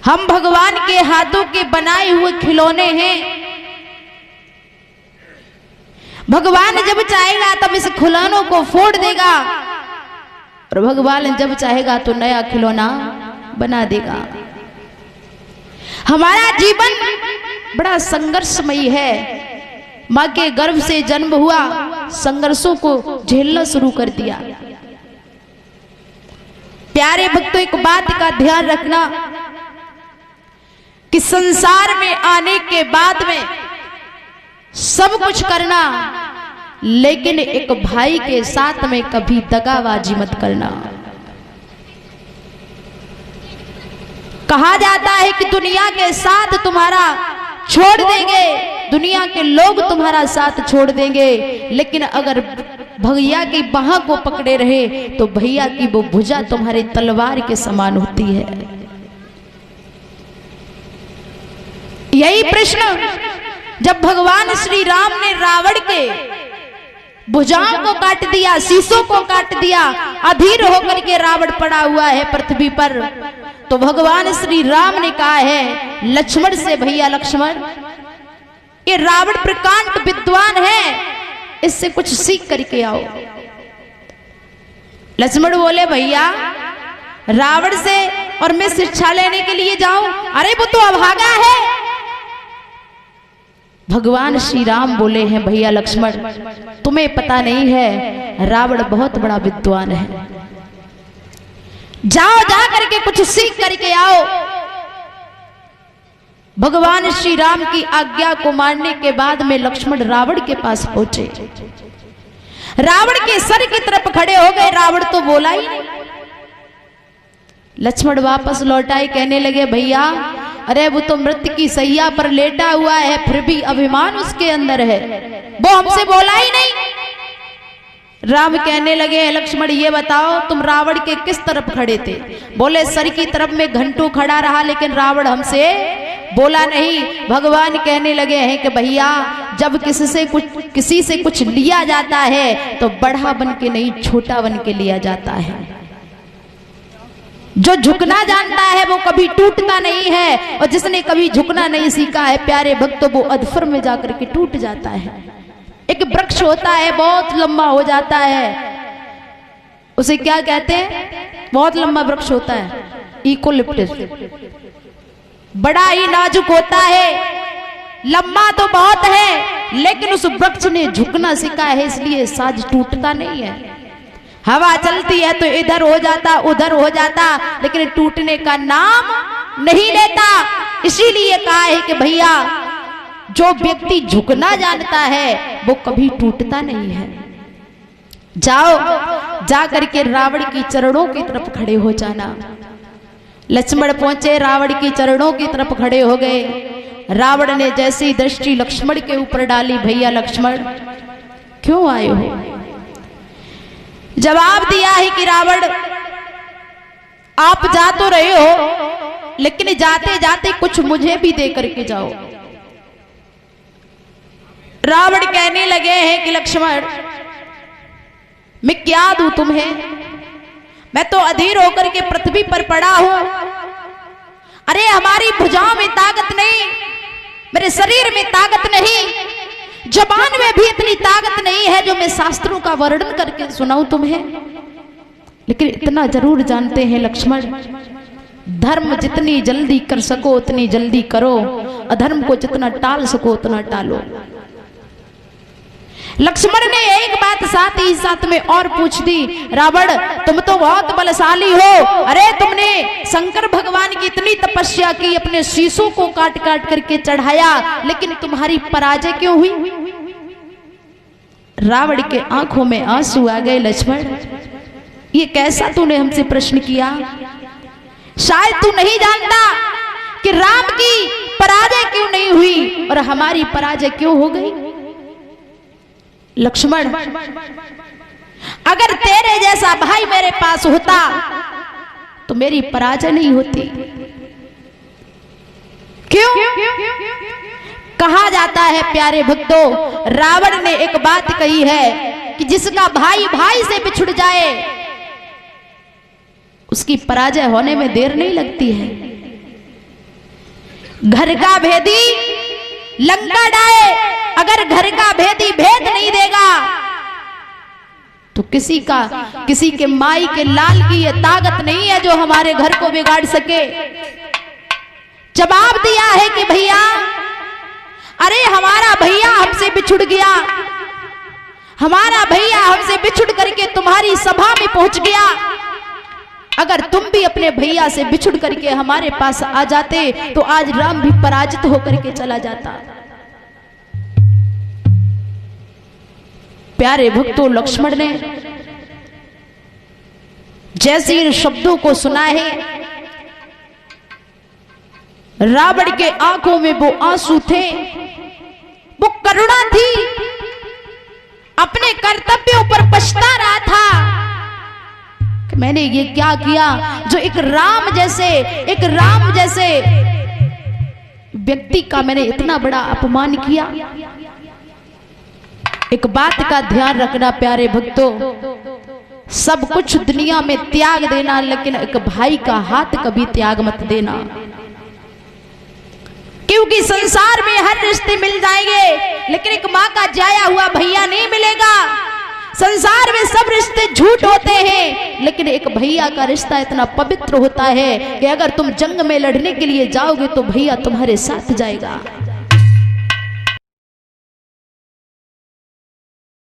हम भगवान के हाथों के बनाए हुए खिलौने हैं। भगवान जब चाहेगा तब इस खिलौनों को फोड़ देगा और भगवान जब चाहेगा तो नया खिलौना बना देगा। हमारा जीवन बड़ा संघर्षमयी है। मां के गर्भ से जन्म हुआ, संघर्षों को झेलना शुरू कर दिया। प्यारे भक्तों, एक बात का ध्यान रखना कि संसार में आने के बाद में सब कुछ करना, लेकिन एक भाई के साथ में कभी दगाबाजी मत करना। कहा जाता है कि दुनिया के साथ तुम्हारा छोड़ देंगे, दुनिया के लोग तुम्हारा साथ छोड़ देंगे, लेकिन अगर भैया की बाह को पकड़े रहे तो भैया की वो भुजा तुम्हारे तलवार के समान होती है। यही प्रश्न जब भगवान श्री राम ने रावण के भुजाओं को काट दिया, शीशों को काट दिया, अधीर होकर के रावण पड़ा हुआ है पृथ्वी पर, तो भगवान श्री राम ने कहा है लक्ष्मण से, भैया लक्ष्मण, ये रावण प्रकांड विद्वान है, इससे कुछ सीख करके आओ। लक्ष्मण बोले भैया रावण से और मैं शिक्षा लेने के लिए जाऊं? अरे वो तो अभागा है। भगवान श्री राम बोले हैं भैया लक्ष्मण, तुम्हें पता नहीं है रावण बहुत बड़ा विद्वान है, जाओ जा करके कुछ सीख करके आओ। भगवान श्री राम की आज्ञा को मानने के बाद में लक्ष्मण रावण के पास पहुंचे। रावण के सर की तरफ खड़े हो गए, रावण तो बोला ही नहीं। लक्ष्मण वापस लौटाए, कहने लगे भैया अरे वो तो मृत्यु की सैया पर लेटा हुआ है, फिर भी अभिमान उसके अंदर है, वो हमसे बोला ही नहीं। राम कहने लगे लक्ष्मण ये बताओ तुम रावण के किस तरफ खड़े थे? बोले सर की तरफ में घंटों खड़ा रहा, लेकिन रावण हमसे बोला नहीं। भगवान कहने लगे हैं कि भैया जब किसी से कुछ लिया जाता है तो बड़ा बन के नहीं, छोटा बन के लिया जाता है। जो झुकना जानता है वो कभी टूटता नहीं है, और जिसने कभी झुकना नहीं सीखा है प्यारे भक्तों, वो अधफर में जाकर के टूट जाता है। एक वृक्ष होता है बहुत लंबा हो जाता है, उसे क्या कहते हैं? बहुत लंबा वृक्ष होता है, यूकेलिप्टस, बड़ा ही नाजुक होता है, लंबा तो बहुत है, लेकिन उस वृक्ष ने झुकना सीखा है, इसलिए साज टूटता नहीं है। हवा चलती है तो इधर हो जाता उधर हो जाता, लेकिन टूटने का नाम नहीं लेता। इसीलिए कहा है कि भैया जो व्यक्ति झुकना जानता है वो कभी टूटता नहीं है। जाओ जा करके रावण की चरणों की तरफ खड़े हो जाना। लक्ष्मण पहुंचे, रावण की चरणों की तरफ खड़े हो गए। रावण ने जैसी दृष्टि लक्ष्मण के ऊपर डाली, भैया लक्ष्मण क्यों आए हो? जवाब दिया है कि रावण आप जा तो रहे हो, लेकिन जाते जाते कुछ मुझे भी दे करके जाओ। रावण कहने लगे हैं कि लक्ष्मण मैं क्या दूं तुम्हें? मैं तो अधीर होकर के पृथ्वी पर पड़ा हूं। अरे हमारी भुजाओं में ताकत नहीं, मेरे शरीर में ताकत नहीं, जबान में भी इतनी ताकत नहीं है जो मैं शास्त्रों का वर्णन करके सुनाऊं तुम्हें। लेकिन इतना जरूर जानते हैं लक्ष्मण, धर्म जितनी जल्दी कर सको उतनी जल्दी करो, अधर्म को जितना टाल सको उतना टालो। लक्ष्मण ने एक बात साथ ही साथ में और पूछ दी, रावण तुम तो बहुत बलशाली हो, अरे तुमने शंकर भगवान की इतनी तपस्या की, अपने शीशों को काट काट करके चढ़ाया, लेकिन तुम्हारी पराजय क्यों हुई? रावण के आंखों में आंसू आ गए। लक्ष्मण ये कैसा तूने हमसे प्रश्न किया? शायद तू नहीं जानता कि राम की पराजय क्यों नहीं हुई और हमारी पराजय क्यों हो गई। लक्ष्मण अगर तेरे जैसा भाई मेरे पास होता तो मेरी पराजय नहीं होती। क्यों? कहा जाता है प्यारे भक्तों, रावण ने एक बात कही है कि जिसका भाई भाई से बिछुड़ जाए उसकी पराजय होने में देर नहीं लगती है। घर का भेदी लंका डाए, अगर घर का भेदी भेद नहीं देगा तो किसी के माई के लाल की ये ताकत नहीं है जो हमारे घर को बिगाड़ सके। जवाब दिया है कि भैया, अरे हमारा भैया हमसे बिछुड़ गया, हमारा भैया हमसे बिछुड़ करके तुम्हारी सभा में पहुंच गया, अगर तुम भी अपने भैया से बिछुड़ करके हमारे पास आ जाते तो आज राम भी पराजित होकर के चला जाता। प्यारे भक्तों, लक्ष्मण ने जैसे इन शब्दों को सुना है, रावण के आंखों में वो आंसू थे, वो करुणा थी, अपने कर्तव्यों पर पछता रहा था कि मैंने ये क्या किया जो एक राम जैसे व्यक्ति का मैंने इतना बड़ा अपमान किया। एक बात का ध्यान रखना प्यारे भक्तों, सब कुछ दुनिया में त्याग देना, लेकिन एक भाई का हाथ कभी त्याग मत देना, क्योंकि संसार में हर रिश्ते मिल जाएंगे लेकिन एक माँ का जाया हुआ भैया नहीं मिलेगा। संसार में सब रिश्ते झूठ होते हैं लेकिन एक भैया का रिश्ता इतना पवित्र होता है कि अगर तुम जंग में लड़ने के लिए जाओगे तो भैया तुम्हारे साथ जाएगा।